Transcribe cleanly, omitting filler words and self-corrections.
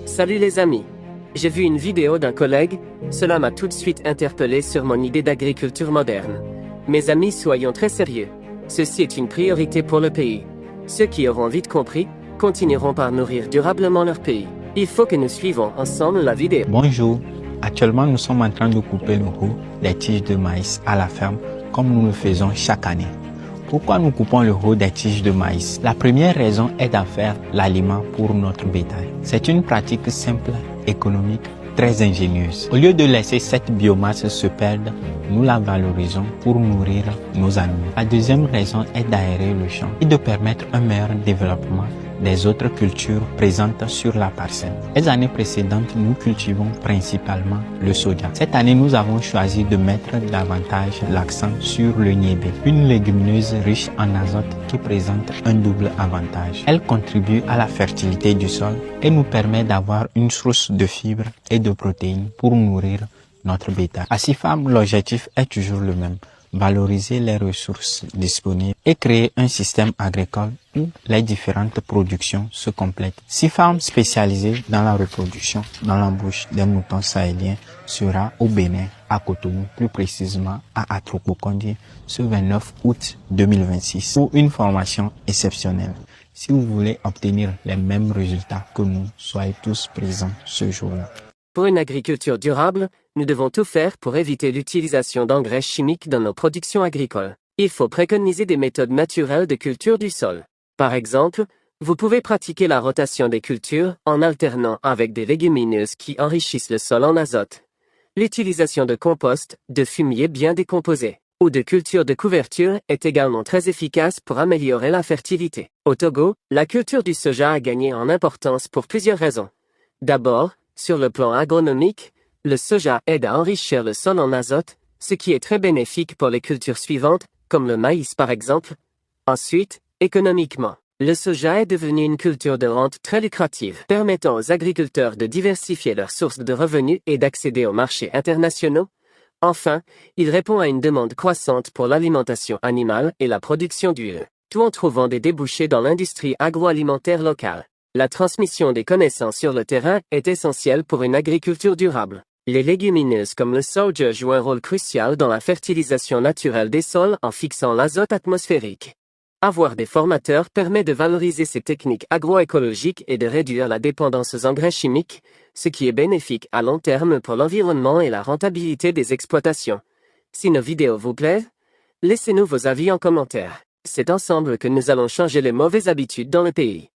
Salut les amis. J'ai vu une vidéo d'un collègue, cela m'a tout de suite interpellé sur mon idée d'agriculture moderne. Mes amis, soyons très sérieux. Ceci est une priorité pour le pays. Ceux qui auront vite compris, continueront par nourrir durablement leur pays. Il faut que nous suivons ensemble la vidéo. Bonjour. Actuellement, nous sommes en train de couper le haut des tiges de maïs à la ferme, comme nous le faisons chaque année. Pourquoi nous coupons le haut des tiges de maïs? La première raison est d'en faire l'aliment pour notre bétail. C'est une pratique simple, économique, très ingénieuse. Au lieu de laisser cette biomasse se perdre, nous la valorisons pour nourrir nos animaux. La deuxième raison est d'aérer le champ et de permettre un meilleur développement des autres cultures présentes sur la parcelle. Les années précédentes, nous cultivons principalement le soja. Cette année, nous avons choisi de mettre davantage l'accent sur le niébé, une légumineuse riche en azote qui présente un double avantage. Elle contribue à la fertilité du sol et nous permet d'avoir une source de fibres et de protéines pour nourrir notre bétail. À CIFAM, l'objectif est toujours le même: valoriser les ressources disponibles et créer un système agricole où les différentes productions se complètent. CIFAM spécialisé dans la reproduction, dans l'embauche des moutons sahéliens sera au Bénin, à Cotonou, plus précisément à Atropo-Kondie, ce 29 août 2026, pour une formation exceptionnelle. Si vous voulez obtenir les mêmes résultats que nous, soyez tous présents ce jour-là. Pour une agriculture durable, nous devons tout faire pour éviter l'utilisation d'engrais chimiques dans nos productions agricoles. Il faut préconiser des méthodes naturelles de culture du sol. Par exemple, vous pouvez pratiquer la rotation des cultures en alternant avec des légumineuses qui enrichissent le sol en azote. L'utilisation de compost, de fumier bien décomposé ou de cultures de couverture est également très efficace pour améliorer la fertilité. Au Togo, la culture du soja a gagné en importance pour plusieurs raisons. D'abord, sur le plan agronomique, le soja aide à enrichir le sol en azote, ce qui est très bénéfique pour les cultures suivantes, comme le maïs par exemple. Ensuite, économiquement, le soja est devenu une culture de rente très lucrative, permettant aux agriculteurs de diversifier leurs sources de revenus et d'accéder aux marchés internationaux. Enfin, il répond à une demande croissante pour l'alimentation animale et la production d'huile, tout en trouvant des débouchés dans l'industrie agroalimentaire locale. La transmission des connaissances sur le terrain est essentielle pour une agriculture durable. Les légumineuses comme le soja jouent un rôle crucial dans la fertilisation naturelle des sols en fixant l'azote atmosphérique. Avoir des formateurs permet de valoriser ces techniques agroécologiques et de réduire la dépendance aux engrais chimiques, ce qui est bénéfique à long terme pour l'environnement et la rentabilité des exploitations. Si nos vidéos vous plaisent, laissez-nous vos avis en commentaire. C'est ensemble que nous allons changer les mauvaises habitudes dans le pays.